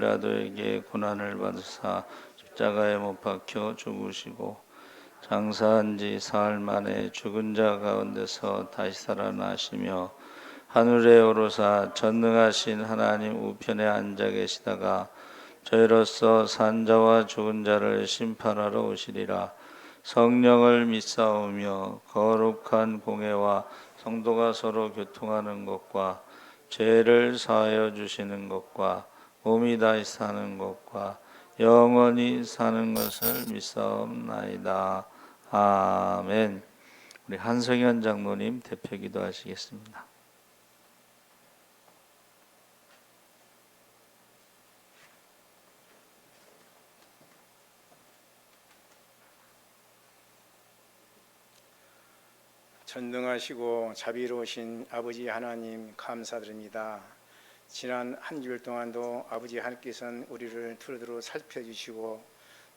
빌라도에게 고난을 받으사 십자가에 못 박혀 죽으시고 장사한 지 사흘 만에 죽은 자 가운데서 다시 살아나시며 하늘에 오르사 전능하신 하나님 우편에 앉아 계시다가 저희로서 산자와 죽은 자를 심판하러 오시리라. 성령을 믿사오며 거룩한 공회와 성도가 서로 교통하는 것과 죄를 사하여 주시는 것과 몸이 다시 사는 것과 영원히 사는 것을 믿사옵나이다. 아멘. 우리 한성현 장로님 대표 기도하시겠습니다. 전능하시고 자비로우신 아버지 하나님 감사드립니다. 지난 한 주일 동안도 아버지 하나님께서는 우리를 두루두루 살펴주시고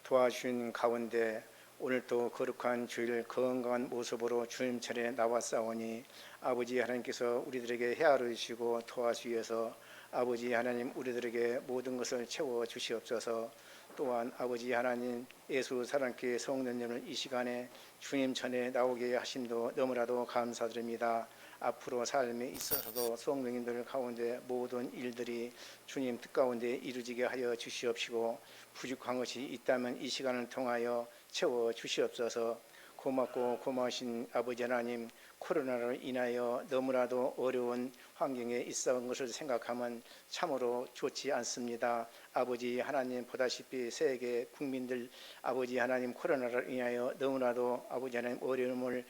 도와주신 가운데 오늘도 거룩한 주일 건강한 모습으로 주님 차례 나왔사오니 아버지 하나님께서 우리들에게 헤아려 주시고 도와주셔서 아버지 하나님 우리들에게 모든 것을 채워 주시옵소서. 또한 아버지 하나님 예수 사랑교회 성도님을 이 시간에 주님 전에 나오게 하심도 너무나도 감사드립니다. 앞으로 삶에 있어서도 성도님들 가운데 모든 일들이 주님 뜻 가운데 이루어지게 하여 주시옵시고 부족한 것이 있다면 이 시간을 통하여 채워 주시옵소서. 고맙고 고마우신 아버지 하나님, 코로나로 인하여 너무나도 어려운 환경에 있어온 것을 생각하면 참으로 좋지 않습니다. 아버지 하나님 보다시피 세계 국민들 아버지 하나님 코로나로 인하여 너무나도 아버지 하나님 어려움을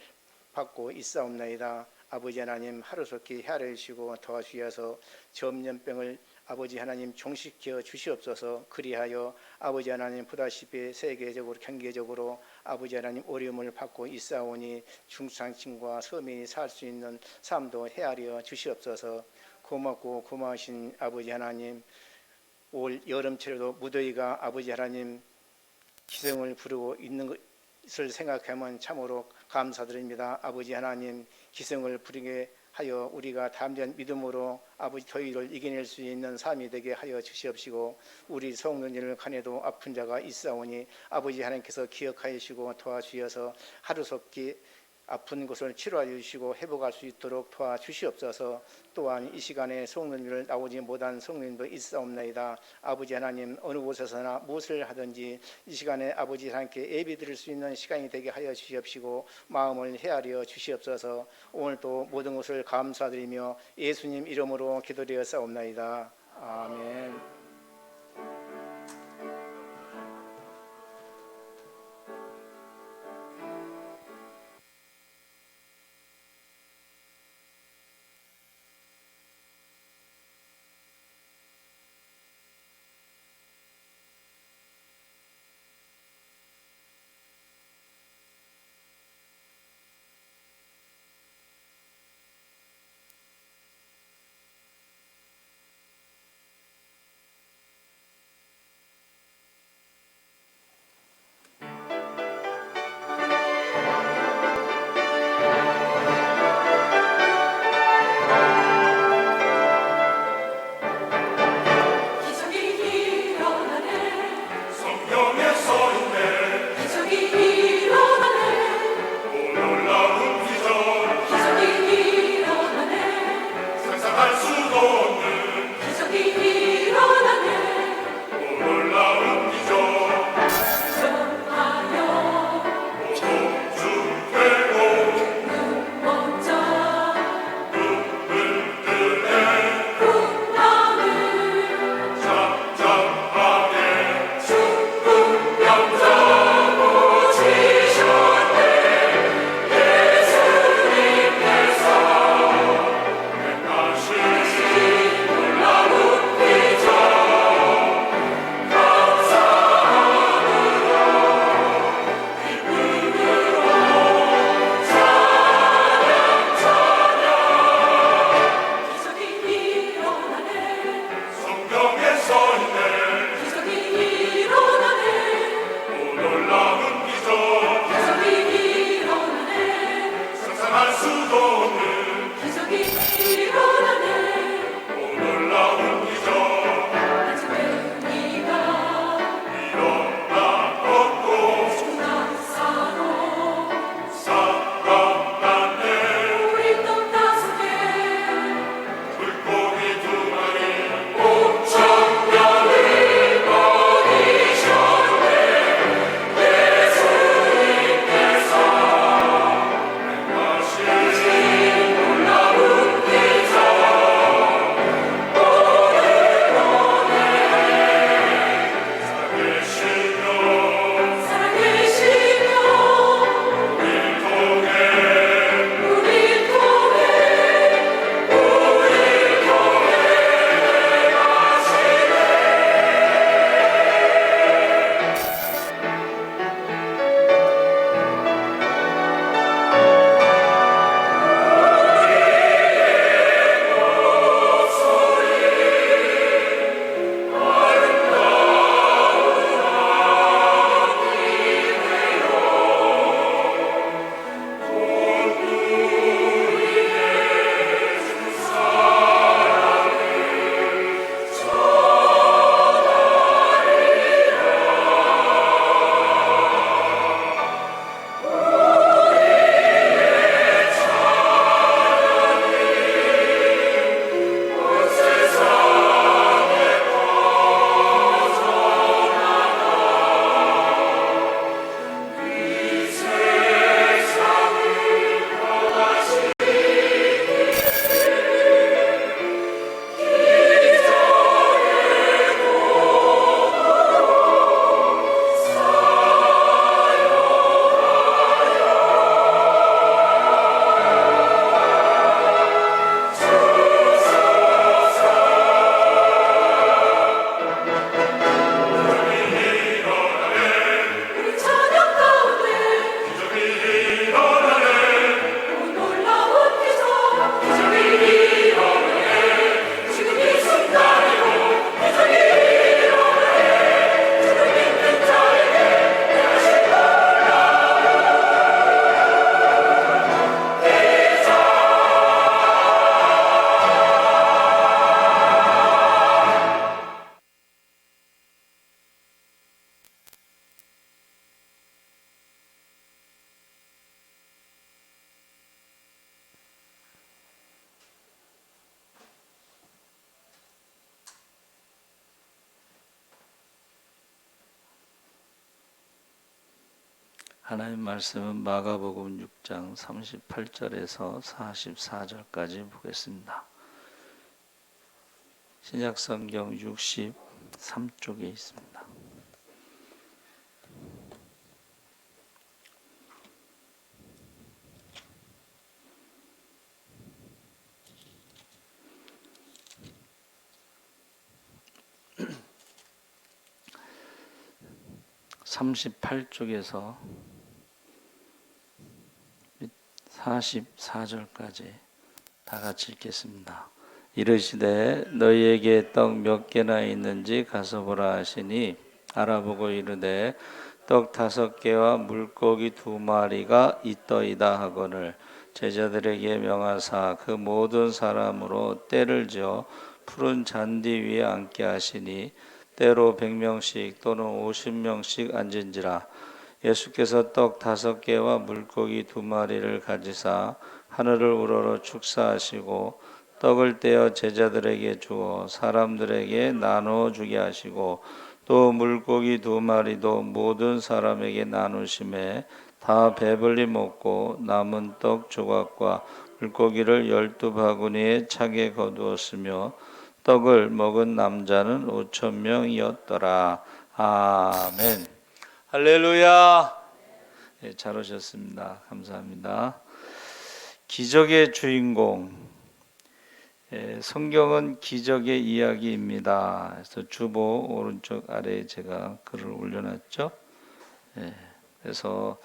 받고 있사옵나이다. 아버지 하나님 하루속히 헤아려 주시고 도와주셔서 전염병을 아버지 하나님 종식시켜 주시옵소서. 그리하여 아버지 하나님 보다시피 세계적으로 경제적으로 아버지 하나님 어려움을 받고 있사오니 중상층과 서민이 살 수 있는 삶도 헤아려 주시옵소서. 고맙고 고마우신 아버지 하나님, 올 여름철에도 무더위가 아버지 하나님 기승을 부르고 있는 것을 생각하면 참으로 감사드립니다. 아버지 하나님 기승을 부리게 하여 우리가 담대한 믿음으로 아버지 더위를 이겨낼 수 있는 삶이 되게 하여 주시옵시고 우리 성도님을 간에도 아픈 자가 있사오니 아버지 하나님께서 기억하여 주시고 도와주셔서 하루속히 아픈 곳을 치료하여 주시고 회복할 수 있도록 도와주시옵소서. 또한 이 시간에 성도님을 나오지 못한 성도님도 있사옵나이다. 아버지 하나님 어느 곳에서나 무엇을 하든지 이 시간에 아버지 하나님께 예배 드릴 수 있는 시간이 되게 하여 주시옵시고 마음을 헤아려 주시옵소서. 오늘도 모든 것을 감사드리며 예수님 이름으로 기도드렸사옵나이다. 아멘. 하나님 말씀은 마가복음 6장 38절에서 44절까지 보겠습니다. 신약성경 63쪽에 있습니다. (38쪽에서) 44절까지 다 같이 읽겠습니다. 이르시되 너희에게 떡 몇 개나 있는지 가서 보라 하시니 알아보고 이르되 떡 5개와 물고기 2마리가 있더이다 하거늘 제자들에게 명하사 그 모든 사람으로 떼를 지어 푸른 잔디 위에 앉게 하시니 때로 100명씩 또는 50명씩 앉은지라. 예수께서 떡 5개와 물고기 2마리를 가지사 하늘을 우러러 축사하시고 떡을 떼어 제자들에게 주어 사람들에게 나누어 주게 하시고 또 물고기 2마리도 모든 사람에게 나누심에 다 배불리 먹고 남은 떡 조각과 물고기를 12바구니에 차게 거두었으며 떡을 먹은 남자는 5,000명이었더라. 아멘. 할렐루야. 네, 잘 오셨습니다. 감사합니다. 기적의 주인공. 성경은 기적의 이야기입니다. 그래서 주보 오른쪽 아래에 제가 글을 올려놨죠. 그래서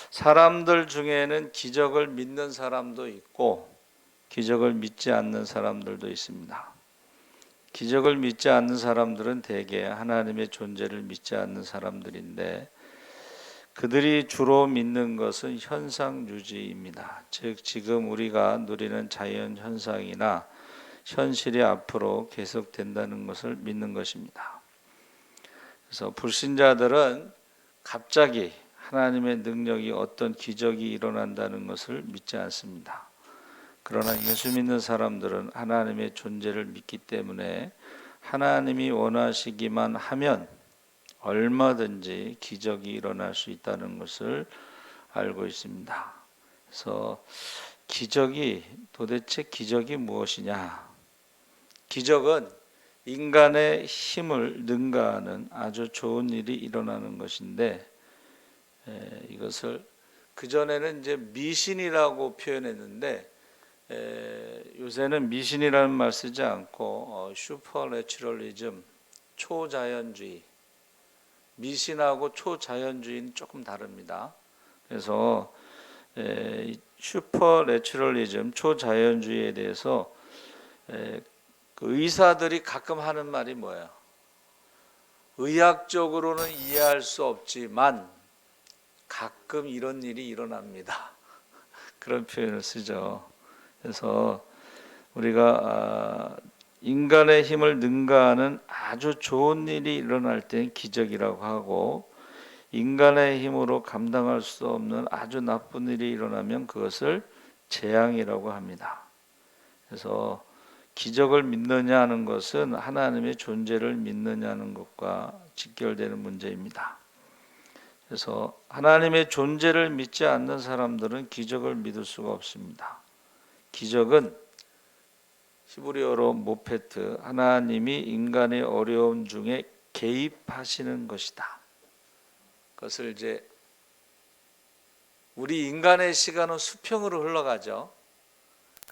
사람들 중에는 기적을 믿는 사람도 있고 기적을 믿지 않는 사람들도 있습니다. 기적을 믿지 않는 사람들은 대개 하나님의 존재를 믿지 않는 사람들인데 그들이 주로 믿는 것은 현상유지입니다. 즉 지금 우리가 누리는 자연현상이나 현실이 앞으로 계속된다는 것을 믿는 것입니다. 그래서 불신자들은 갑자기 하나님의 능력이 어떤 기적이 일어난다는 것을 믿지 않습니다. 그러나 예수 믿는 사람들은 하나님의 존재를 믿기 때문에 하나님이 원하시기만 하면 얼마든지 기적이 일어날 수 있다는 것을 알고 있습니다. 그래서 도대체 기적이 무엇이냐? 기적은 인간의 힘을 능가하는 아주 좋은 일이 일어나는 것인데 이것을 그전에는 이제 미신이라고 표현했는데 요새는 미신이라는 말 쓰지 않고 슈퍼내추럴리즘, 초자연주의, 미신하고 초자연주의는 조금 다릅니다. 그래서 슈퍼내추럴리즘, 초자연주의에 대해서 그 의사들이 가끔 하는 말이 뭐예요? 의학적으로는 이해할 수 없지만 가끔 이런 일이 일어납니다. 그런 표현을 쓰죠. 그래서 우리가 인간의 힘을 능가하는 아주 좋은 일이 일어날 때는 기적이라고 하고 인간의 힘으로 감당할 수 없는 아주 나쁜 일이 일어나면 그것을 재앙이라고 합니다. 그래서 기적을 믿느냐 하는 것은 하나님의 존재를 믿느냐는 것과 직결되는 문제입니다. 그래서 하나님의 존재를 믿지 않는 사람들은 기적을 믿을 수가 없습니다. 기적은 히브리어로 모페트, 하나님이 인간의 어려움 중에 개입하시는 것이다. 그것을 이제 우리 인간의 시간은 수평으로 흘러가죠.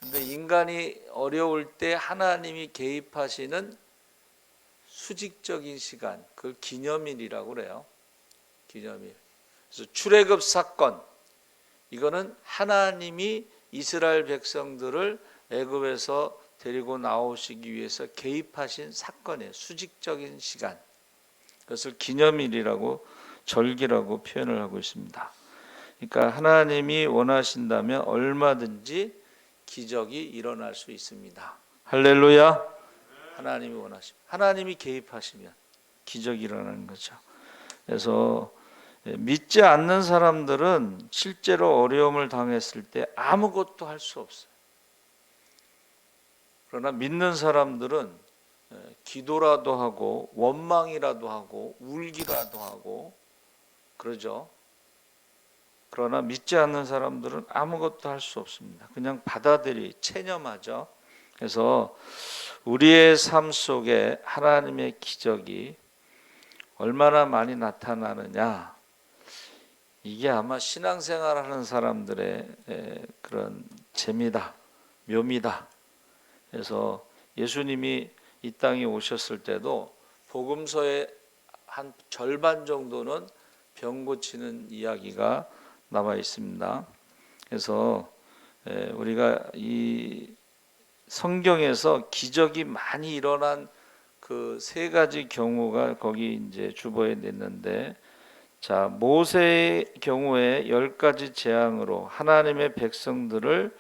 근데 인간이 어려울 때 하나님이 개입하시는 수직적인 시간, 그걸 기념일이라고 그래요. 기념일. 그래서 출애굽 사건, 이거는 하나님이 이스라엘 백성들을 애굽에서 데리고 나오시기 위해서 개입하신 사건이에요. 수직적인 시간. 그것을 기념일이라고 절기라고 표현을 하고 있습니다. 그러니까 하나님이 원하신다면 얼마든지 기적이 일어날 수 있습니다. 할렐루야. 하나님이 원하시면, 하나님이 개입하시면 기적이 일어나는 거죠. 그래서 믿지 않는 사람들은 실제로 어려움을 당했을 때 아무것도 할 수 없어요. 그러나 믿는 사람들은 기도라도 하고 원망이라도 하고 울기라도 하고 그러죠. 그러나 믿지 않는 사람들은 아무것도 할 수 없습니다. 그냥 체념하죠. 그래서 우리의 삶 속에 하나님의 기적이 얼마나 많이 나타나느냐, 이게 아마 신앙생활하는 사람들의 그런 재미다, 묘미다. 그래서 예수님이 이 땅에 오셨을 때도 복음서의 한 절반 정도는 병 고치는 이야기가 나와 있습니다. 그래서 우리가 이 성경에서 기적이 많이 일어난 그 세 가지 경우가 거기 이제 주보에 냈는데, 자, 모세의 경우에 10가지 재앙으로 하나님의 백성들을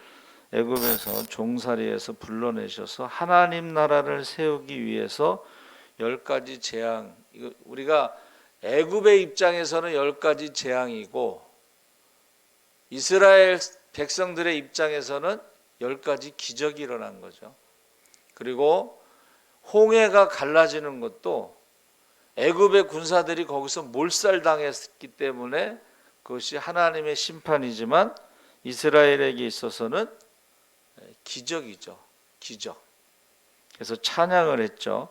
애굽에서 종살이에서 불러내셔서 하나님 나라를 세우기 위해서 10가지 재앙, 이거 우리가 애굽의 입장에서는 10가지 재앙이고 이스라엘 백성들의 입장에서는 10가지 기적이 일어난 거죠. 그리고 홍해가 갈라지는 것도 애굽의 군사들이 거기서 몰살당했기 때문에 그것이 하나님의 심판이지만 이스라엘에게 있어서는 기적이죠. 기적. 그래서 찬양을 했죠.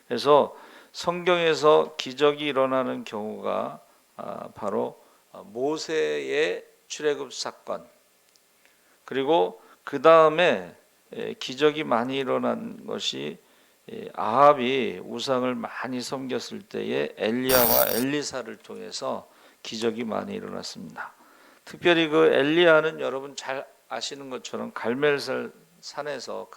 그래서 성경에서 기적이 일어나는 경우가 바로 모세의 출애굽 사건, 그리고 그 다음에 기적이 많이 일어난 것이 아합이 우상을 많이 섬겼을 때에 엘리야와 엘리사를 통해서 기적이 많이 일어났습니다. 특별히 그 엘리야는 여러분 잘 아시는 것처럼 갈멜산에서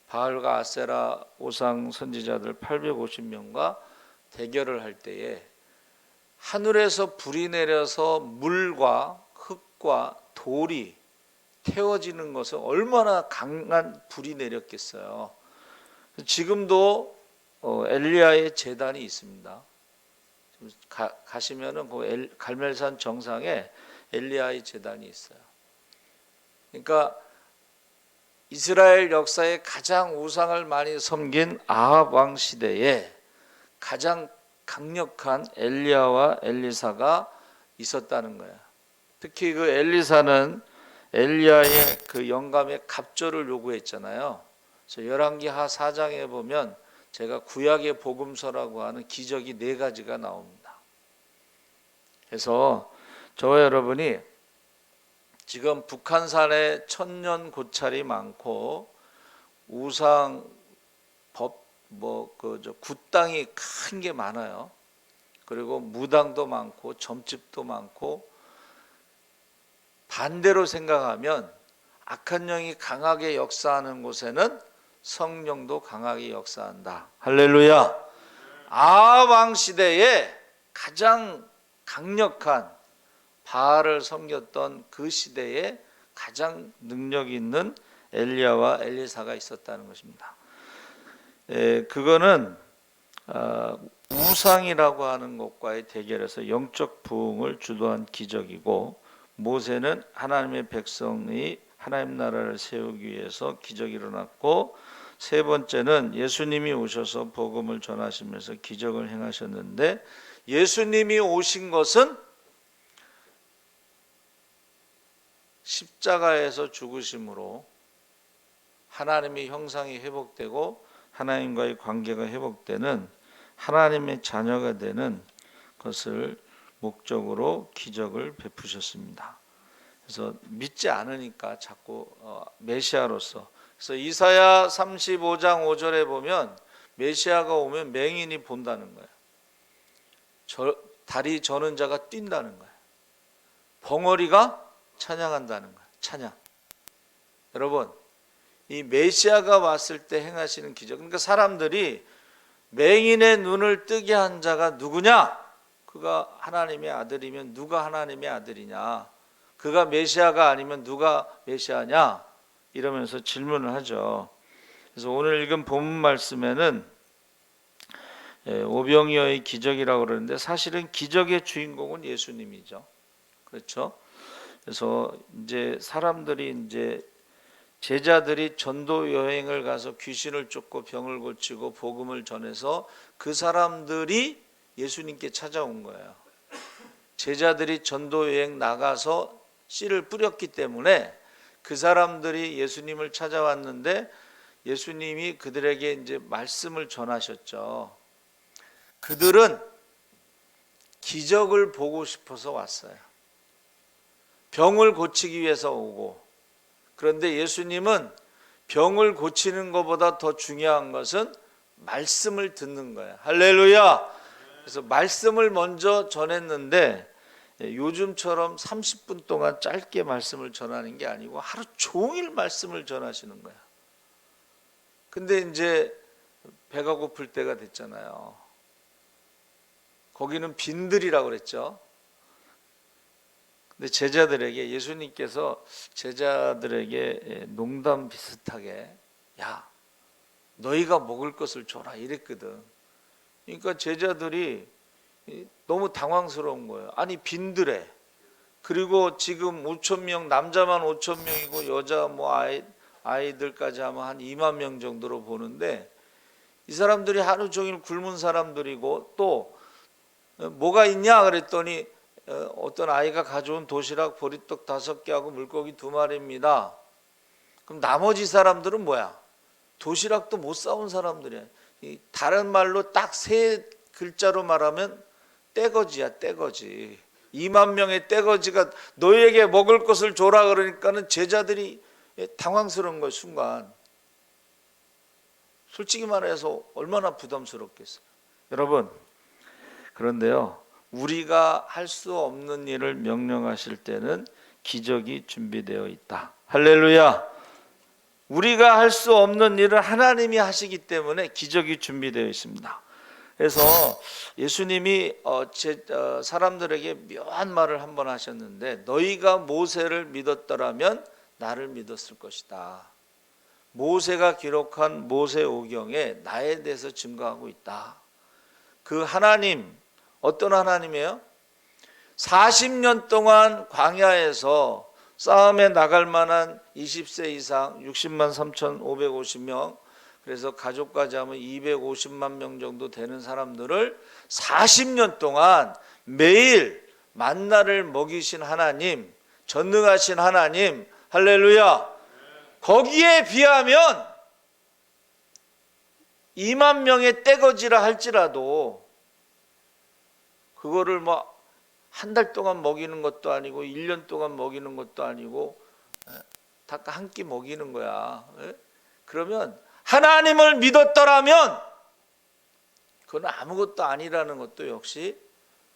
바알과 아세라 우상 선지자들 850명과 대결을 할 때에 하늘에서 불이 내려서 물과 흙과 돌이 태워지는 것은 얼마나 강한 불이 내렸겠어요. 지금도 엘리야의 제단이 있습니다. 가시면은 그 갈멜산 정상에 엘리야의 제단이 있어요. 그러니까 이스라엘 역사에 가장 우상을 많이 섬긴 아합 왕 시대에 가장 강력한 엘리야와 엘리사가 있었다는 거예요. 특히 그 엘리사는 엘리야의 그 영감의 갑절을 요구했잖아요. 그래서 열왕기하 4장에 보면 제가 구약의 복음서라고 하는 기적이 4가지가 나옵니다. 그래서 저와 여러분이 지금 북한산에 천년 고찰이 많고 우상 법 굿당이 큰 게 많아요. 그리고 무당도 많고 점집도 많고, 반대로 생각하면 악한 영이 강하게 역사하는 곳에는 성령도 강하게 역사한다. 할렐루야. 아합 왕 시대에 가장 강력한 바알을 섬겼던 그 시대에 가장 능력 있는 엘리야와 엘리사가 있었다는 것입니다. 그거는 우상이라고 하는 것과의 대결에서 영적 부흥을 주도한 기적이고, 모세는 하나님의 백성이 하나님 나라를 세우기 위해서 기적이 일어났고, 세 번째는 예수님이 오셔서 복음을 전하시면서 기적을 행하셨는데, 예수님이 오신 것은 십자가에서 죽으심으로 하나님의 형상이 회복되고 하나님과의 관계가 회복되는 하나님의 자녀가 되는 것을 목적으로 기적을 베푸셨습니다. 그래서 믿지 않으니까 자꾸 메시아로서, 그래서 이사야 35장 5절에 보면 메시아가 오면 맹인이 본다는 거예요. 다리 저는 자가 뛴다는 거예요. 벙어리가 찬양한다는 거예요. 찬양. 여러분, 이 메시아가 왔을 때 행하시는 기적, 그러니까 사람들이 맹인의 눈을 뜨게 한 자가 누구냐? 그가 하나님의 아들이면 누가 하나님의 아들이냐? 그가 메시아가 아니면 누가 메시아냐? 이러면서 질문을 하죠. 그래서 오늘 읽은 본문 말씀에는 오병이어의 기적이라고 그러는데, 사실은 기적의 주인공은 예수님이죠. 그렇죠? 그래서 이제 제자들이 전도 여행을 가서 귀신을 쫓고 병을 고치고 복음을 전해서 그 사람들이 예수님께 찾아온 거예요. 제자들이 전도 여행 나가서 씨를 뿌렸기 때문에 그 사람들이 예수님을 찾아왔는데 예수님이 그들에게 이제 말씀을 전하셨죠. 그들은 기적을 보고 싶어서 왔어요. 병을 고치기 위해서 오고, 그런데 예수님은 병을 고치는 것보다 더 중요한 것은 말씀을 듣는 거예요. 할렐루야. 그래서 말씀을 먼저 전했는데 요즘처럼 30분 동안 짧게 말씀을 전하는 게 아니고 하루 종일 말씀을 전하시는 거예요. 근데 이제 배가 고플 때가 됐잖아요. 거기는 빈들이라고 그랬죠. 근데 제자들에게, 예수님께서 제자들에게 농담 비슷하게 야, 너희가 먹을 것을 줘라 이랬거든. 그러니까 제자들이 너무 당황스러운 거예요. 아니 빈들에, 그리고 지금 5천 명, 남자만 5천 명이고 여자 뭐 아이들까지 하면 한 2만 명 정도로 보는데 이 사람들이 하루 종일 굶은 사람들이고, 또 뭐가 있냐 그랬더니 어떤 아이가 가져온 도시락 보리떡 5개하고 물고기 2마리입니다. 그럼 나머지 사람들은 뭐야? 도시락도 못 사온 사람들이야. 다른 말로 딱 3글자로 말하면 떼거지야, 떼거지. 2만 명의 떼거지가 너희에게 먹을 것을 줘라 그러니까는 제자들이 당황스러운 거예요, 순간. 솔직히 말해서 얼마나 부담스럽겠어요. 여러분, 그런데요, 우리가 할 수 없는 일을 명령하실 때는 기적이 준비되어 있다. 할렐루야. 우리가 할 수 없는 일을 하나님이 하시기 때문에 기적이 준비되어 있습니다. 그래서 예수님이 사람들에게 묘한 말을 한번 하셨는데, 너희가 모세를 믿었더라면 나를 믿었을 것이다. 모세가 기록한 모세오경에 나에 대해서 증거하고 있다. 그 하나님, 어떤 하나님이에요? 40년 동안 광야에서 싸움에 나갈 만한 20세 이상 60만 3,550명, 그래서 가족까지 하면 250만 명 정도 되는 사람들을 40년 동안 매일 만나를 먹이신 하나님, 전능하신 하나님, 할렐루야. 거기에 비하면 2만 명의 떼거지라 할지라도 그거를 뭐 한 달 동안 먹이는 것도 아니고 1년 동안 먹이는 것도 아니고 다 한 끼 먹이는 거야. 그러면 하나님을 믿었더라면 그건 아무것도 아니라는 것도 역시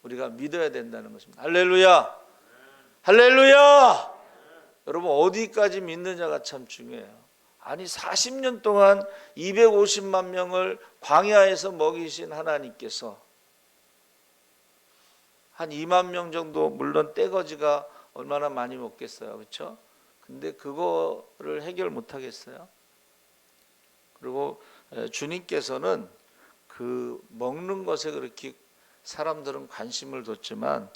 우리가 믿어야 된다는 것입니다. 할렐루야. 할렐루야. 여러분, 어디까지 믿느냐가 참 중요해요. 아니 40년 동안 250만 명을 광야에서 먹이신 하나님께서 한 2만 명 정도, 물론 떼거지가 얼마나 많이 먹겠어요, 그렇죠? 근데 그거를 해결 못 하겠어요. 그리고 주님께서는 그 먹는 것에 그렇게 사람들은 관심을 뒀지만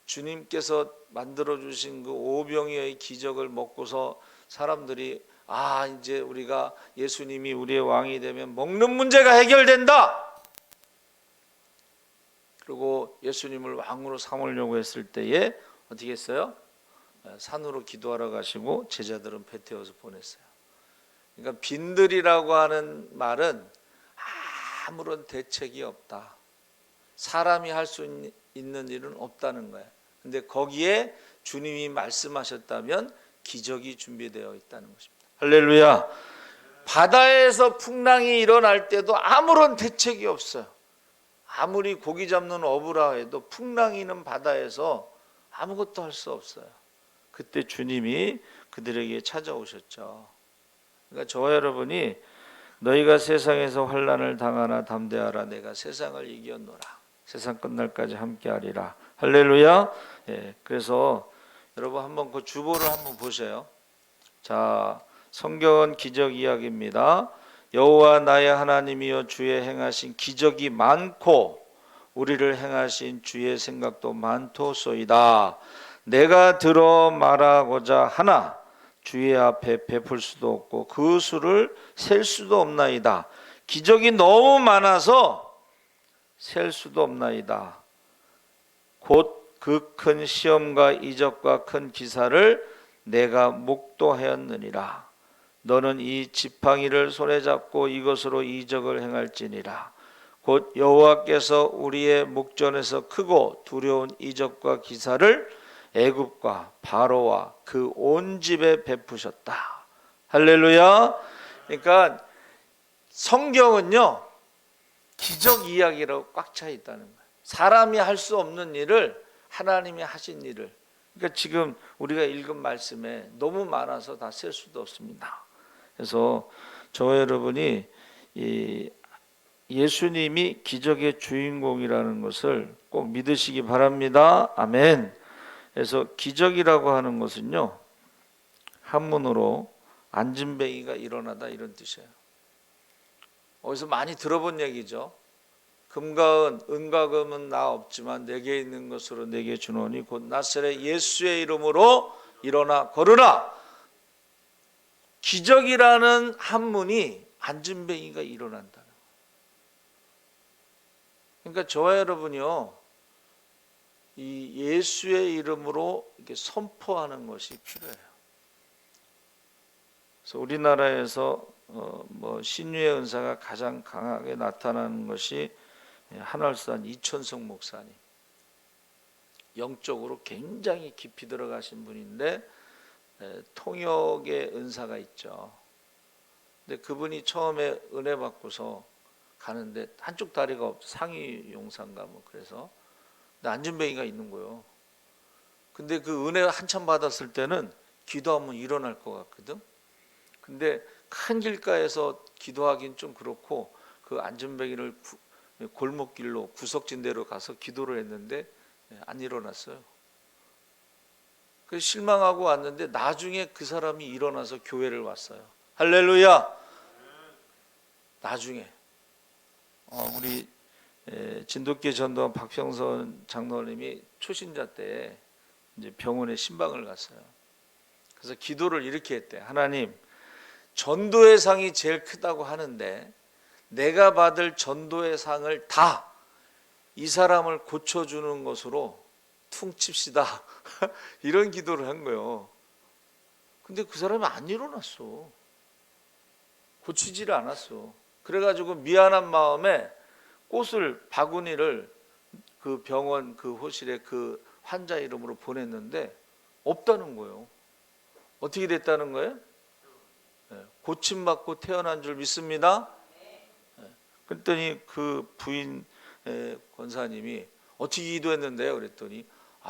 주님께서 만들어 주신 그 오병이어의 기적을 먹고서 사람들이 이제 우리가 예수님이 우리의 왕이 되면 먹는 문제가 해결된다. 그리고 예수님을 왕으로 삼으려고 했을 때에 어떻게 했어요? 산으로 기도하러 가시고 제자들은 배 태워서 보냈어요. 그러니까 빈들이라고 하는 말은 아무런 대책이 없다. 사람이 할 수 있는 일은 없다는 거예요. 근데 거기에 주님이 말씀하셨다면 기적이 준비되어 있다는 것입니다. 할렐루야. 바다에서 풍랑이 일어날 때도 아무런 대책이 없어요. 아무리 고기 잡는 어부라 해도 풍랑이 있는 바다에서 아무것도 할 수 없어요. 그때 주님이 그들에게 찾아오셨죠. 그러니까 저와 여러분이 너희가 세상에서 환난을 당하나 담대하라, 내가 세상을 이겼노라, 세상 끝날까지 함께하리라. 할렐루야. 그래서 여러분 한번 그 주보를 한번 보세요. 자, 성경은 기적 이야기입니다. 여호와 나의 하나님이여, 주의 행하신 기적이 많고 우리를 행하신 주의 생각도 많도소이다. 내가 들어 말하고자 하나 주의 앞에 베풀 수도 없고 그 수를 셀 수도 없나이다. 기적이 너무 많아서 셀 수도 없나이다. 곧 그 큰 시험과 이적과 큰 기사를 내가 목도하였느니라. 너는 이 지팡이를 손에 잡고 이것으로 이적을 행할지니라. 곧 여호와께서 우리의 목전에서 크고 두려운 이적과 기사를 애굽과 바로와 그 온 집에 베푸셨다. 할렐루야. 그러니까 성경은요 기적 이야기로 꽉 차 있다는 거예요. 사람이 할 수 없는 일을 하나님이 하신 일을. 그러니까 지금 우리가 읽은 말씀에 너무 많아서 다 셀 수도 없습니다. 그래서 저와 여러분이 이 예수님이 기적의 주인공이라는 것을 꼭 믿으시기 바랍니다. 아멘. 그래서 기적이라고 하는 것은요 한문으로 안진뱅이가 일어나다 이런 뜻이에요. 어디서 많이 들어본 얘기죠. 금과 은, 은과 금은 나 없지만 내게 있는 것으로 내게 주노니 곧 나사렛 예수의 이름으로 일어나 걸으라. 기적이라는 한문이 안진뱅이가 일어난다는 거예요. 그러니까 저와 여러분이요 이 예수의 이름으로 이렇게 선포하는 것이 필요해요. 그래서 우리나라에서 신유의 은사가 가장 강하게 나타나는 것이 한월산 이천성 목사님. 영적으로 굉장히 깊이 들어가신 분인데 통역의 은사가 있죠. 근데 그분이 처음에 은혜 받고서 가는데 한쪽 다리가 없어. 상위 용사인가 뭐 그래서. 근데 안진뱅이가 있는 거예요. 근데 그 은혜 한참 받았을 때는 기도하면 일어날 것 같거든. 근데 큰 길가에서 기도하긴 좀 그렇고 그 안진뱅이를 골목길로 구석진대로 가서 기도를 했는데 안 일어났어요. 그래서 실망하고 왔는데 나중에 그 사람이 일어나서 교회를 왔어요. 할렐루야. 나중에 우리 진돗개 전도원 박평선 장로님이 초신자 때 이제 병원에 신방을 갔어요. 그래서 기도를 이렇게 했대. 하나님, 전도의 상이 제일 크다고 하는데 내가 받을 전도의 상을 다 이 사람을 고쳐주는 것으로 퉁칩시다. 이런 기도를 한 거예요. 근데 그 사람이 안 일어났어. 고치지를 않았어. 그래가지고 미안한 마음에 꽃을 바구니를 그 병원 그 호실에 그 환자 이름으로 보냈는데 없다는 거예요. 어떻게 됐다는 거예요? 고침받고 태어난 줄 믿습니다. 그랬더니 그 부인 권사님이 어떻게 기도했는데요? 그랬더니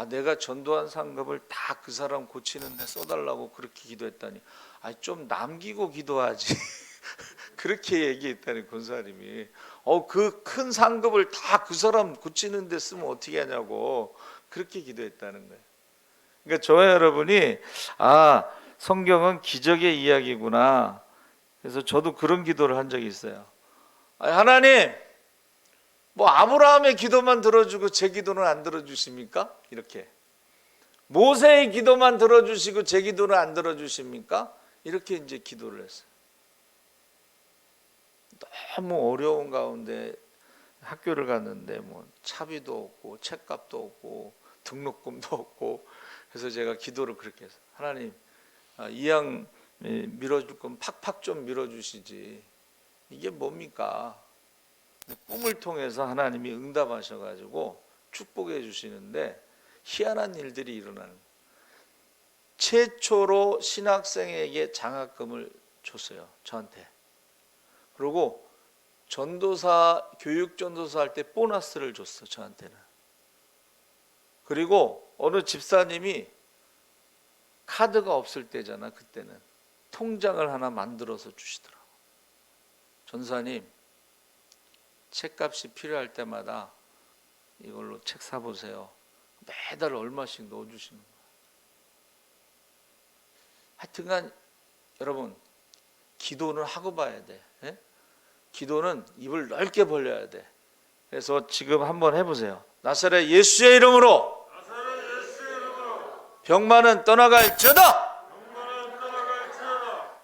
내가 전도한 상급을 다 그 사람 고치는데 써달라고 그렇게 기도했다니 좀 남기고 기도하지. 그렇게 얘기했다니 권사님이. 그 큰 상급을 다 그 사람 고치는데 쓰면 어떻게 하냐고 그렇게 기도했다는 거예요. 그러니까 저와 여러분이 성경은 기적의 이야기구나. 그래서 저도 그런 기도를 한 적이 있어요. 하나님, 뭐 아브라함의 기도만 들어주고 제 기도는 안 들어주십니까? 이렇게. 모세의 기도만 들어주시고 제 기도는 안 들어주십니까? 이렇게 이제 기도를 했어요. 너무 어려운 가운데 학교를 갔는데 뭐 차비도 없고 책값도 없고 등록금도 없고 그래서 제가 기도를 그렇게 했어요. 하나님, 이왕 밀어줄 건 팍팍 좀 밀어주시지. 이게 뭡니까? 꿈을 통해서 하나님이 응답하셔가지고 축복해 주시는데 희한한 일들이 일어나는 거예요. 최초로 신학생에게 장학금을 줬어요. 저한테. 그리고 전도사 교육 전도사 할 때 보너스를 줬어. 저한테는. 그리고 어느 집사님이 카드가 없을 때잖아. 그때는 통장을 하나 만들어서 주시더라고. 전사님, 책값이 필요할 때마다 이걸로 책 사보세요. 매달 얼마씩 넣어주시는 거예요. 하여튼간 여러분, 기도는 하고 봐야 돼. 기도는 입을 넓게 벌려야 돼. 그래서 지금 한번 해보세요. 나사렛 예수의 이름으로 병만은 떠나갈지어다.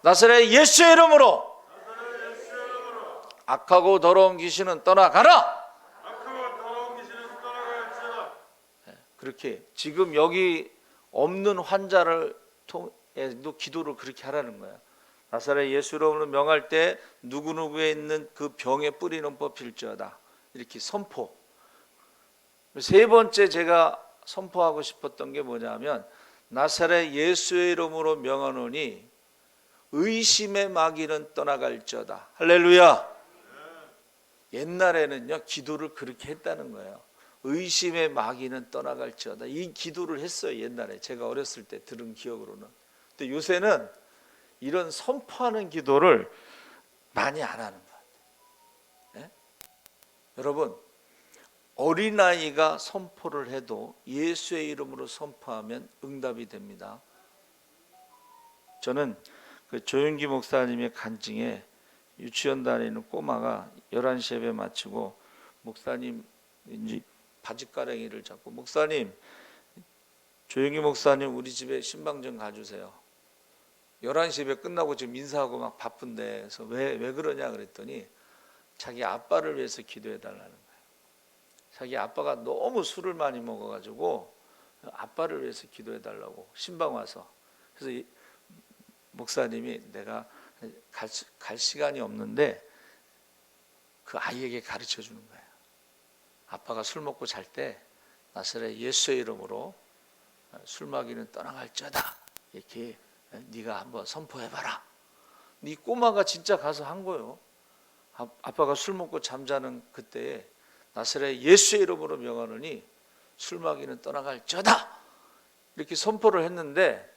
나사렛 예수의 이름으로 악하고 더러운 귀신은 떠나가라. 그렇게 지금 여기 없는 환자를 통해도 기도를 그렇게 하라는 거예요. 나사렛 예수 이름으로 명할 때 누구누구에 있는 그 병에 뿌리는 뽑힐지어다. 이렇게 선포. 세 번째 제가 선포하고 싶었던 게 뭐냐면 나사렛 예수의 이름으로 명하노니 의심의 마귀는 떠나갈지어다. 할렐루야. 옛날에는요 기도를 그렇게 했다는 거예요. 의심의 마귀는 떠나갈지어다. 이 기도를 했어요. 옛날에 제가 어렸을 때 들은 기억으로는. 근데 요새는 이런 선포하는 기도를 많이 안 하는 거예요. 네? 여러분 어린아이가 선포를 해도 예수의 이름으로 선포하면 응답이 됩니다. 저는 그 조윤기 목사님의 간증에 유치원 다니는 꼬마가 11시 예배 마치고 목사님 이제 바짓가랑이를 잡고 목사님 조윤기 목사님 우리 집에 신방 좀 가주세요. 11시 예배 끝나고 지금 인사하고 막 바쁜데 그래서 왜 그러냐 그랬더니 자기 아빠를 위해서 기도해 달라는 거예요. 자기 아빠가 너무 술을 많이 먹어가지고 아빠를 위해서 기도해 달라고 신방 와서. 그래서 이 목사님이 내가 갈 시간이 없는데 그 아이에게 가르쳐 주는 거예요. 아빠가 술 먹고 잘 때 나사렛 예수의 이름으로 술 마귀는 떠나갈지어다. 이렇게 네가 한번 선포해봐라. 네 꼬마가 진짜 가서 한 거예요. 아빠가 술 먹고 잠자는 그때에 나사렛 예수의 이름으로 명하노니 술 마귀는 떠나갈지어다. 이렇게 선포를 했는데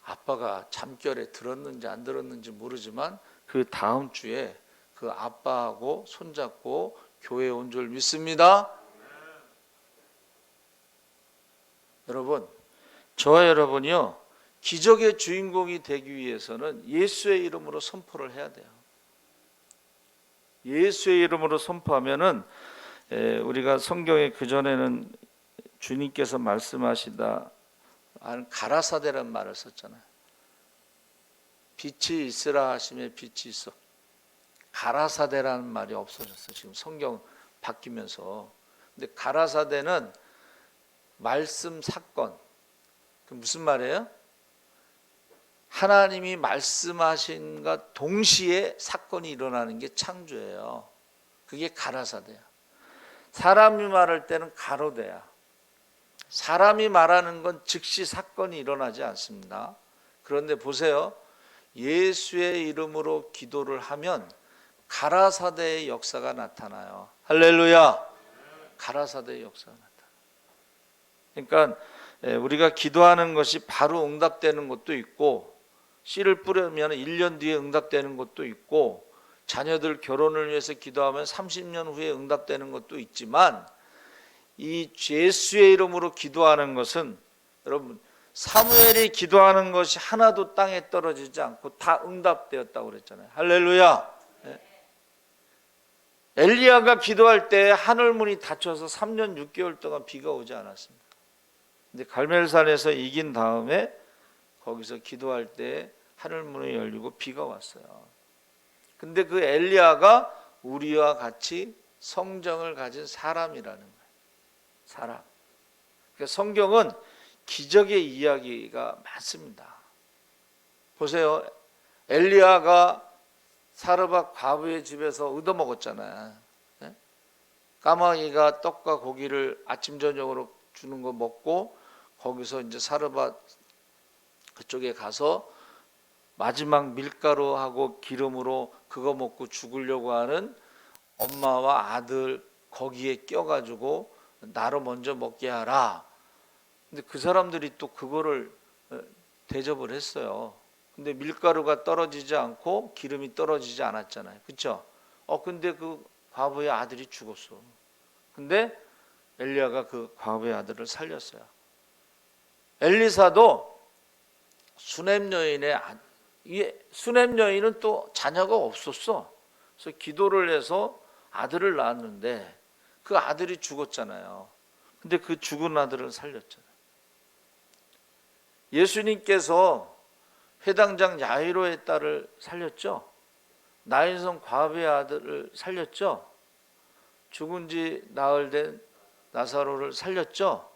아빠가 잠결에 들었는지 안 들었는지 모르지만 그 다음 주에 그 아빠하고 손잡고 교회에 온 줄 믿습니다. 여러분, 저와 여러분이요 기적의 주인공이 되기 위해서는 예수의 이름으로 선포를 해야 돼요. 예수의 이름으로 선포하면은 우리가 성경에 그 전에는 주님께서 말씀하시다 가라사대라는 말을 썼잖아요. 빛이 있으라 하심에 빛이 있어. 가라사대라는 말이 없어졌어요. 지금 성경 바뀌면서. 근데 가라사대는 말씀 사건. 그 무슨 말이에요? 하나님이 말씀하신과 동시에 사건이 일어나는 게 창조예요. 그게 가라사대야. 사람이 말할 때는 가로대야. 사람이 말하는 건 즉시 사건이 일어나지 않습니다. 그런데 보세요. 예수의 이름으로 기도를 하면 가라사대의 역사가 나타나요. 할렐루야. 가라사대의 역사가 나타나요. 그러니까 우리가 기도하는 것이 바로 응답되는 것도 있고 씨를 뿌리면 1년 뒤에 응답되는 것도 있고 자녀들 결혼을 위해서 기도하면 30년 후에 응답되는 것도 있지만 이 예수의 이름으로 기도하는 것은 여러분 사무엘이 기도하는 것이 하나도 땅에 떨어지지 않고 다 응답되었다고 그랬잖아요. 할렐루야. 엘리야가 기도할 때 하늘문이 닫혀서 3년 6개월 동안 비가 오지 않았습니다. 근데 갈멜산에서 이긴 다음에 거기서 기도할 때 하늘문이 열리고 비가 왔어요. 근데 그 엘리야가 우리와 같이 성정을 가진 사람이라는 거예요. 사람. 그러니까 성경은 기적의 이야기가 많습니다. 보세요. 엘리야가 사르밧 과부의 집에서 얻어먹었잖아요. 까마귀가 떡과 고기를 아침 저녁으로 주는 거 먹고 거기서 이제 사르밧 그쪽에 가서 마지막 밀가루하고 기름으로 그거 먹고 죽으려고 하는 엄마와 아들 거기에 껴가지고 나로 먼저 먹게 하라. 근데 그 사람들이 또 그거를 대접을 했어요. 근데 밀가루가 떨어지지 않고 기름이 떨어지지 않았잖아요. 그렇죠? 근데 그 과부의 아들이 죽었어. 근데 엘리야가 그 과부의 아들을 살렸어요. 엘리사도 수넴 여인의 수넴 여인은 또 자녀가 없었어. 그래서 기도를 해서 아들을 낳았는데 그 아들이 죽었잖아요. 근데 그 죽은 아들을 살렸잖아요. 예수님께서 회당장 야이로의 딸을 살렸죠. 나인성 과부의 아들을 살렸죠. 죽은 지 나흘 된 나사로를 살렸죠.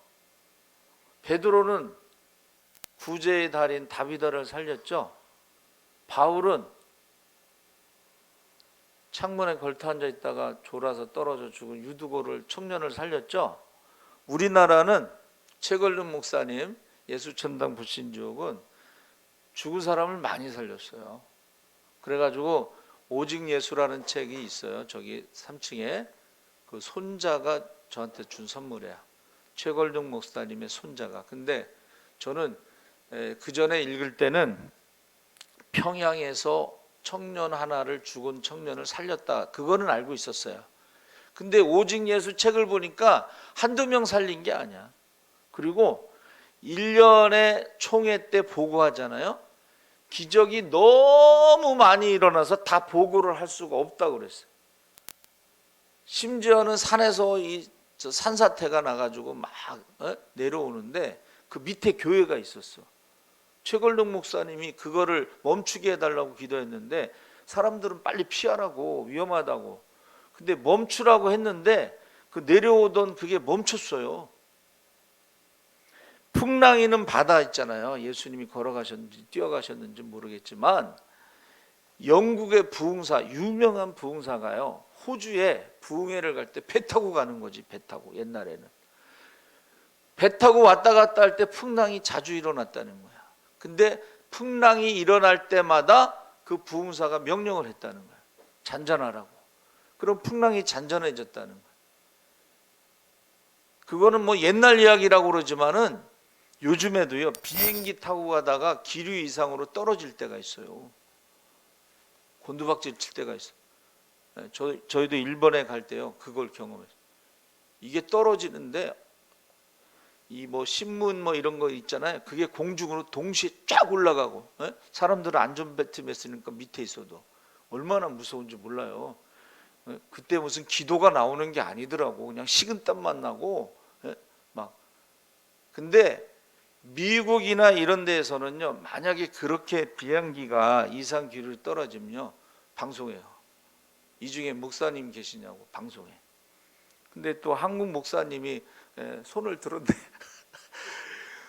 베드로는 구제의 달인 다비다를 살렸죠. 바울은 창문에 걸터 앉아 있다가 졸아서 떨어져 죽은 유두고를 청년을 살렸죠. 우리나라는 최걸륜 목사님 예수천당 불신지옥은 죽은 사람을 많이 살렸어요. 그래가지고 오직 예수라는 책이 있어요. 저기 3층에 그 손자가 저한테 준 선물이야. 최걸륜 목사님의 손자가. 근데 저는 그 전에 읽을 때는 평양에서 청년 하나를 죽은 청년을 살렸다. 그거는 알고 있었어요. 근데 오직 예수 책을 보니까 한두 명 살린 게 아니야. 그리고 1년에 총회 때 보고하잖아요. 기적이 너무 많이 일어나서 다 보고를 할 수가 없다고 그랬어요. 심지어는 산에서 산사태가 나가지고 막 내려오는데 그 밑에 교회가 있었어. 최걸룡 목사님이 그거를 멈추게 해달라고 기도했는데 사람들은 빨리 피하라고, 위험하다고. 근데 멈추라고 했는데 그 내려오던 그게 멈췄어요. 풍랑이는 바다 있잖아요. 예수님이 걸어가셨는지 뛰어가셨는지 모르겠지만 영국의 부흥사, 유명한 부흥사가요, 호주에 부흥회를 갈 때 배 타고 가는 거지. 배 타고. 옛날에는 배 타고 왔다 갔다 할 때 풍랑이 자주 일어났다는 거야. 근데 풍랑이 일어날 때마다 그 부흥사가 명령을 했다는 거야. 잔잔하라고. 그럼 풍랑이 잔잔해졌다는 거야. 그거는 뭐 옛날 이야기라고 그러지만은 요즘에도요, 비행기 타고 가다가 기류 이상으로 떨어질 때가 있어요. 곤두박질 칠 때가 있어요. 저희도 일본에 갈 때요, 그걸 경험했어요. 이게 떨어지는데 이 뭐 신문 뭐 이런 거 있잖아요. 그게 공중으로 동시에 쫙 올라가고, 사람들은 안전벨트 맸으니까 밑에 있어도 얼마나 무서운지 몰라요. 그때 무슨 기도가 나오는 게 아니더라고. 그냥 식은땀만 나고 막. 근데 미국이나 이런 데에서는요, 만약에 그렇게 비행기가 이상 기류를 떨어지면요, 방송해요. 이 중에 목사님 계시냐고 방송해. 근데 또 한국 목사님이 손을 들었네.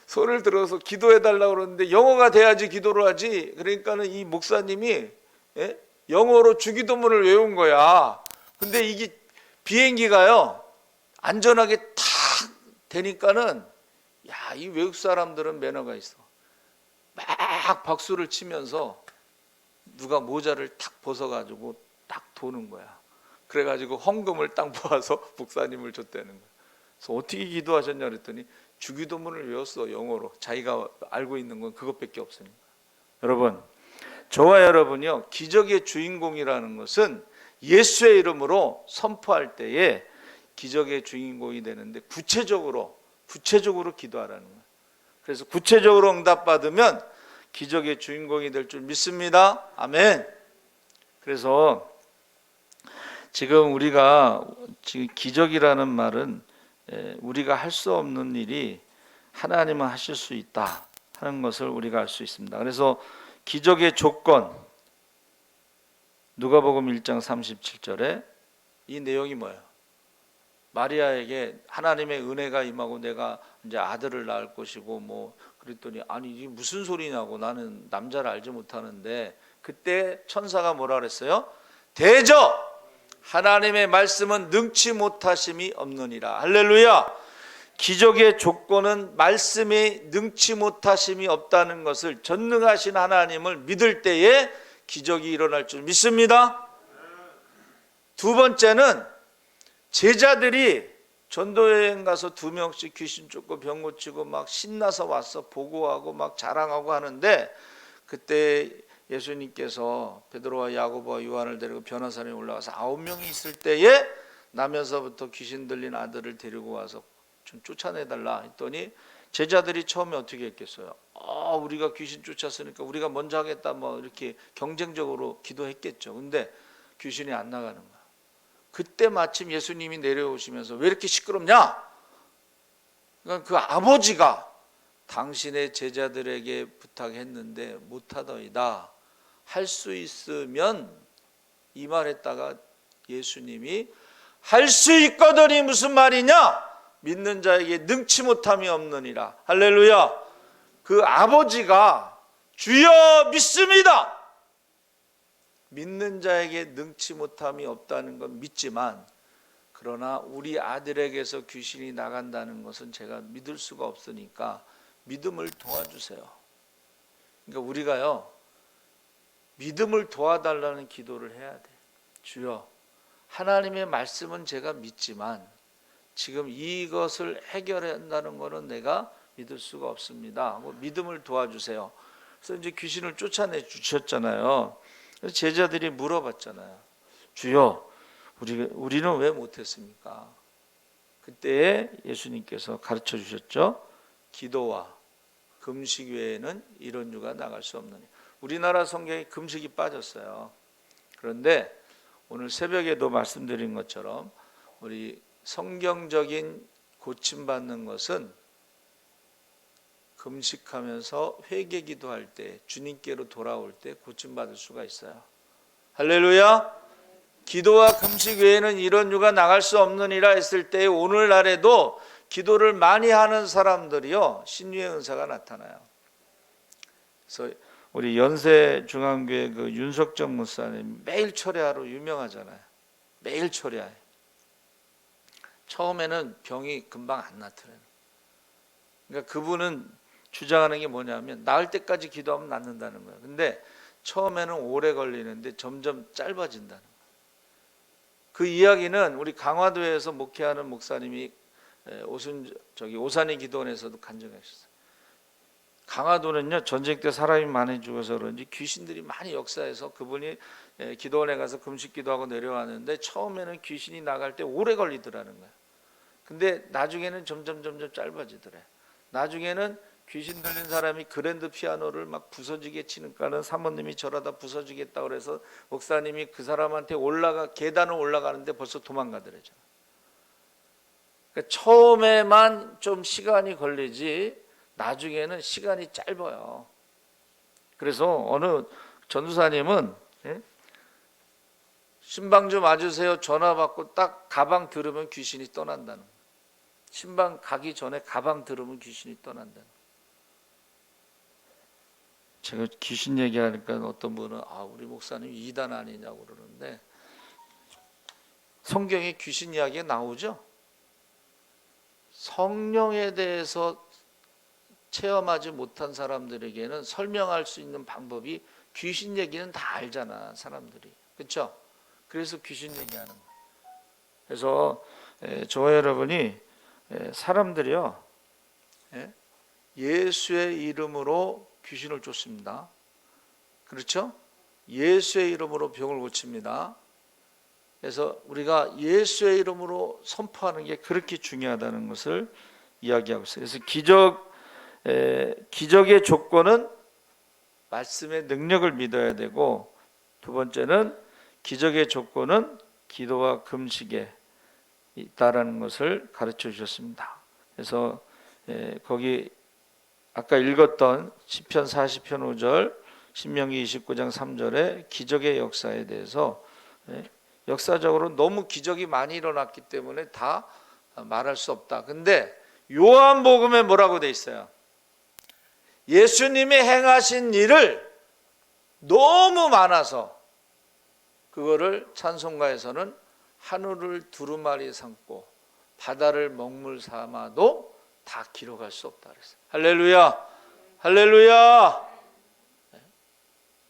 손을 들어서 기도해달라고 그러는데 영어가 돼야지 기도를 하지. 그러니까는 이 목사님이 영어로 주기도문을 외운 거야. 근데 이게 비행기가요, 안전하게 탁 되니까는, 야, 이 외국 사람들은 매너가 있어. 막 박수를 치면서 누가 모자를 탁 벗어가지고 딱 도는 거야. 그래가지고 헌금을 딱 모아서 목사님을 줬다는 거야. 그래서 어떻게 기도하셨냐 그랬더니 주기도문을 외웠어, 영어로. 자기가 알고 있는 건 그것밖에 없으니까. 여러분, 저와 여러분이요, 기적의 주인공이라는 것은 예수의 이름으로 선포할 때에 기적의 주인공이 되는데 구체적으로 기도하라는 거예요. 그래서 구체적으로 응답받으면 기적의 주인공이 될 줄 믿습니다. 아멘. 그래서 지금 우리가 기적이라는 말은 우리가 할 수 없는 일이 하나님은 하실 수 있다 하는 것을 우리가 알 수 있습니다. 그래서 기적의 조건, 누가복음 1장 37절에 이 내용이 뭐예요? 마리아에게 하나님의 은혜가 임하고 내가 이제 아들을 낳을 것이고 뭐 그랬더니, 아니 이게 무슨 소리냐고, 나는 남자를 알지 못하는데. 그때 천사가 뭐라 그랬어요? 대저 하나님의 말씀은 능치 못하심이 없느니라. 할렐루야. 기적의 조건은 말씀이 능치 못하심이 없다는 것을, 전능하신 하나님을 믿을 때에 기적이 일어날 줄 믿습니다. 두 번째는 제자들이 전도여행 가서 2명씩 귀신 쫓고 병 고치고 막 신나서 와서 보고하고 막 자랑하고 하는데, 그때 예수님께서 베드로와 야고보와 요한을 데리고 변화산에 올라가서 9명이 있을 때에 나면서부터 귀신 들린 아들을 데리고 와서 좀 쫓아내달라 했더니 제자들이 처음에 어떻게 했겠어요? 우리가 귀신 쫓았으니까 우리가 먼저 하겠다, 뭐 이렇게 경쟁적으로 기도했겠죠. 근데 귀신이 안 나가는 거야. 그때 마침 예수님이 내려오시면서 왜 이렇게 시끄럽냐? 그러니까 그 아버지가 당신의 제자들에게 부탁했는데 못하더이다. 할 수 있으면, 이 말했다가 예수님이 할 수 있거든이 무슨 말이냐? 믿는 자에게 능치 못함이 없느니라. 할렐루야. 그 아버지가 주여 믿습니다. 믿는 자에게 능치 못함이 없다는 건 믿지만, 그러나 우리 아들에게서 귀신이 나간다는 것은 제가 믿을 수가 없으니까 믿음을 도와주세요. 그러니까 우리가요, 믿음을 도와달라는 기도를 해야 돼. 주여, 하나님의 말씀은 제가 믿지만 지금 이것을 해결한다는 것은 내가 믿을 수가 없습니다. 믿음을 도와주세요. 그래서 이제 귀신을 쫓아내 주셨잖아요. 그래서 제자들이 물어봤잖아요. 주여, 우리는 왜 못했습니까? 그때 예수님께서 가르쳐 주셨죠. 기도와 금식 외에는 이런 유가 나갈 수 없느니. 우리나라 성경에 금식이 빠졌어요. 그런데 오늘 새벽에도 말씀드린 것처럼 우리 성경적인 고침받는 것은 금식하면서 회개 기도할 때, 주님께로 돌아올 때 고침받을 수가 있어요. 할렐루야. 기도와 금식 외에는 이런 유가 나갈 수 없느니라 했을 때 오늘날에도 기도를 많이 하는 사람들이요, 신유의 은사가 나타나요. 그래서 우리 연세중앙교회 그 윤석정 목사님 매일 철야로 유명하잖아요. 매일 철야해. 처음에는 병이 금방 안 나타나요. 그러니까 그분은 주장하는 게 뭐냐면 나을 때까지 기도하면 낫는다는 거예요. 근데 처음에는 오래 걸리는데 점점 짧아진다는 거예요. 그 이야기는 우리 강화도에서 목회하는 목사님이 오산이 기도원에서도 간증하셨어요. 강화도는요, 전쟁 때 사람이 많이 죽어서 그런지 귀신들이 많이 역사해서 그분이 기도원에 가서 금식 기도하고 내려왔는데 처음에는 귀신이 나갈 때 오래 걸리더라는 거예요. 근데 나중에는 점점 짧아지더래. 나중에는 귀신 들린 사람이 그랜드 피아노를 막 부서지게 치니까는 사모님이 저러다 부서지겠다 그래서 목사님이 그 사람한테 계단을 올라가는데 벌써 도망가더래잖아. 그러니까 처음에만 좀 시간이 걸리지 나중에는 시간이 짧아요. 그래서 어느 전도사님은 신방 좀 와주세요 전화 받고 딱 가방 들으면 귀신이 떠난다는 거예요. 신방 가기 전에 가방 들으면 귀신이 떠난다는 거예요. 제가 귀신 얘기하니까 어떤 분은 우리 목사님 이단 아니냐고 그러는데 성경에 귀신 이야기가 나오죠. 성령에 대해서 체험하지 못한 사람들에게는 설명할 수 있는 방법이 귀신 얘기는 다 알잖아 사람들이. 그렇죠? 그래서 귀신 얘기하는 거예요. 그래서 저와 여러분이 사람들이요 예수의 이름으로 귀신을 쫓습니다. 그렇죠? 예수의 이름으로 병을 고칩니다. 그래서 우리가 예수의 이름으로 선포하는 게 그렇게 중요하다는 것을 이야기하고 있어요. 그래서 기적의 조건은 말씀의 능력을 믿어야 되고, 두 번째는 기적의 조건은 기도와 금식에 있다라는 것을 가르쳐 주셨습니다. 그래서 거기 아까 읽었던 시편 40편 5절, 신명기 29장 3절의 기적의 역사에 대해서 역사적으로 너무 기적이 많이 일어났기 때문에 다 말할 수 없다. 근데 요한복음에 뭐라고 돼 있어요? 예수님이 행하신 일을 너무 많아서 그거를 찬송가에서는 하늘을 두루마리 삼고 바다를 먹물 삼아도 다 기록할 수 없다 그랬어요. 할렐루야, 할렐루야.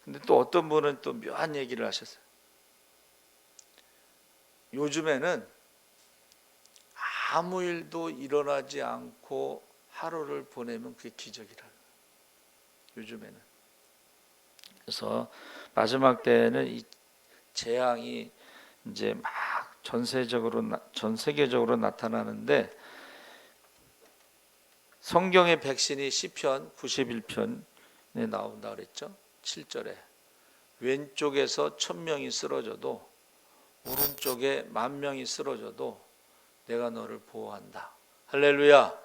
근데 또 어떤 분은 또 묘한 얘기를 하셨어요. 요즘에는 아무 일도 일어나지 않고 하루를 보내면 그게 기적이라는 거예요. 요즘에는. 그래서 마지막 때에는 이 재앙이 이제 막 전 세계적으로 나타나는데, 성경의 백신이 시편 91편에 나온다 그랬죠. 7절에 왼쪽에서 1000명이 쓰러져도 오른쪽에 10,000명이 쓰러져도 내가 너를 보호한다. 할렐루야.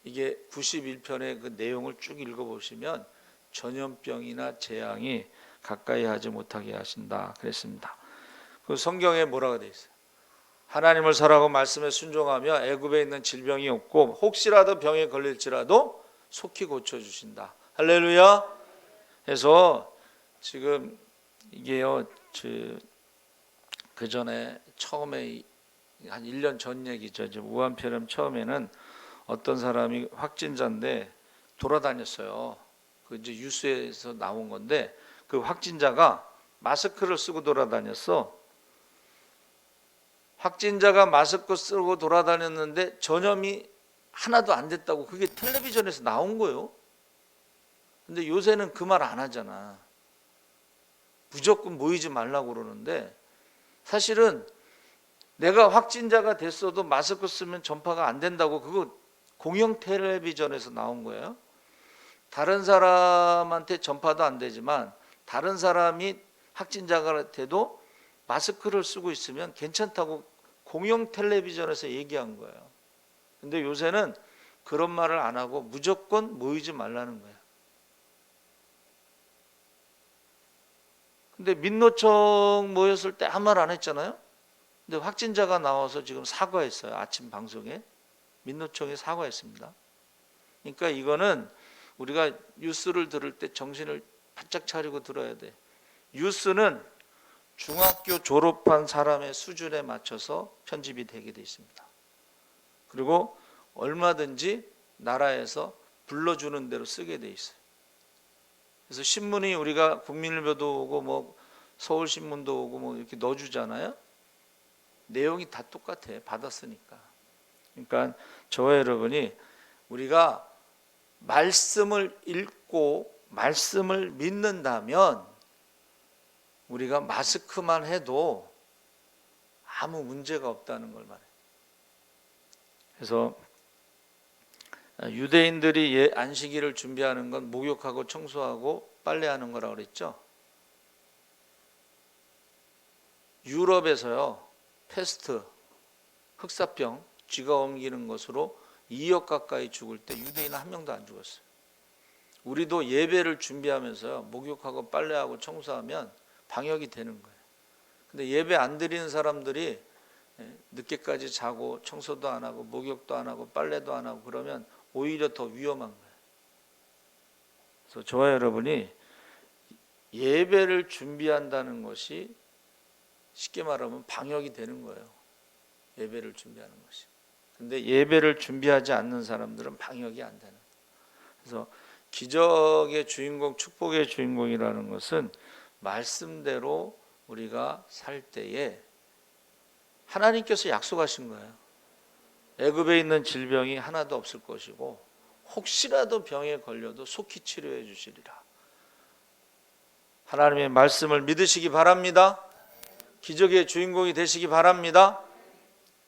이게 91편의 그 내용을 쭉 읽어보시면 전염병이나 재앙이 가까이 하지 못하게 하신다 그랬습니다. 그 성경에 뭐라고 되어 있어요? 하나님을 설하고 말씀에 순종하며 애굽에 있는 질병이 없고 혹시라도 병에 걸릴지라도 속히 고쳐주신다. 할렐루야. 그래서 지금 이게요, 그 전에 처음에 한 1년 전 얘기죠. 이제 우한폐렴 처음에는 어떤 사람이 확진자인데 돌아다녔어요. 그 이제 뉴스에서 나온 건데 그 확진자가 마스크를 쓰고 돌아다녔어. 확진자가 마스크 쓰고 돌아다녔는데 전염이 하나도 안 됐다고 그게 텔레비전에서 나온 거예요. 근데 요새는 그 말 안 하잖아. 무조건 모이지 말라고 그러는데 사실은 내가 확진자가 됐어도 마스크 쓰면 전파가 안 된다고 그거 공영 텔레비전에서 나온 거예요. 다른 사람한테 전파도 안 되지만 다른 사람이 확진자가 돼도 마스크를 쓰고 있으면 괜찮다고 공영 텔레비전에서 얘기한 거예요. 근데 요새는 그런 말을 안 하고 무조건 모이지 말라는 거예요. 근데 민노총 모였을 때 아무 말 안 했잖아요. 근데 확진자가 나와서 지금 사과했어요. 아침 방송에 민노총이 사과했습니다. 그러니까 이거는 우리가 뉴스를 들을 때 정신을 바짝 차리고 들어야 돼. 뉴스는 중학교 졸업한 사람의 수준에 맞춰서 편집이 되게 돼 있습니다. 그리고 얼마든지 나라에서 불러주는 대로 쓰게 돼 있어요. 그래서 신문이 우리가 국민일보도 오고 뭐 서울신문도 오고 뭐 이렇게 넣어주잖아요. 내용이 다 똑같아. 받았으니까. 그러니까 저와 여러분이 우리가 말씀을 읽고 말씀을 믿는다면 우리가 마스크만 해도 아무 문제가 없다는 걸 말해요. 그래서 유대인들이 안식일을 준비하는 건 목욕하고 청소하고 빨래하는 거라고 그랬죠. 유럽에서요, 패스트, 흑사병, 쥐가 옮기는 것으로 2억 가까이 죽을 때 유대인 한 명도 안 죽었어요. 우리도 예배를 준비하면서요, 목욕하고 빨래하고 청소하면 방역이 되는 거예요. 근데 예배 안 드리는 사람들이 늦게까지 자고 청소도 안 하고 목욕도 안 하고 빨래도 안 하고 그러면 오히려 더 위험한 거예요. 그래서 저와 여러분이 예배를 준비한다는 것이 쉽게 말하면 방역이 되는 거예요. 예배를 준비하는 것이. 근데 예배를 준비하지 않는 사람들은 방역이 안 되는 거예요. 그래서 기적의 주인공, 축복의 주인공이라는 것은 말씀대로 우리가 살 때에 하나님께서 약속하신 거예요. 애굽에 있는 질병이 하나도 없을 것이고 혹시라도 병에 걸려도 속히 치료해 주시리라. 하나님의 말씀을 믿으시기 바랍니다. 기적의 주인공이 되시기 바랍니다.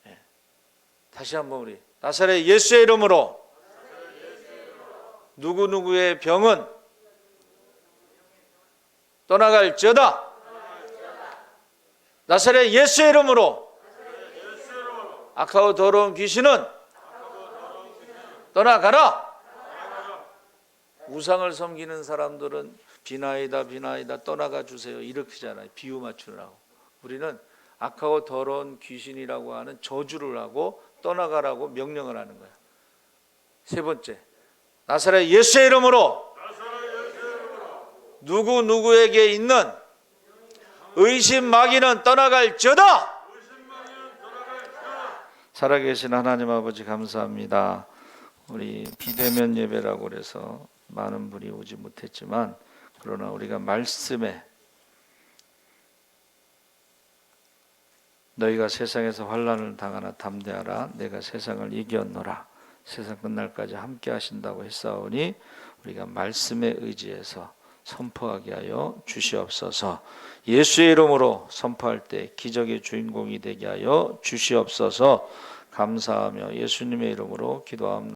네. 다시 한번 우리 나사렛 예수의 이름으로 누구누구의 병은 떠나갈지어다. 나사렛 예수의 이름으로 악하고 더러운 귀신은 떠나가라. 우상을 섬기는 사람들은 비나이다 비나이다 떠나가 주세요 이렇게잖아요. 비유 맞추라고. 우리는 악하고 더러운 귀신이라고 하는 저주를 하고 떠나가라고 명령을 하는 거예요. 세 번째, 나사렛 예수의 이름으로 누구누구에게 있는 의심 마귀는 떠나갈지어다. 살아계신 하나님 아버지 감사합니다. 우리 비대면 예배라고 그래서 많은 분이 오지 못했지만 그러나 우리가 말씀에 너희가 세상에서 환난을 당하나 담대하라 내가 세상을 이겼노라 세상 끝날까지 함께 하신다고 했사오니 우리가 말씀에 의지해서 선포하게 하여 주시옵소서. 예수의 이름으로 선포할 때 기적의 주인공이 되게 하여 주시옵소서. 감사하며 예수님의 이름으로 기도합니다.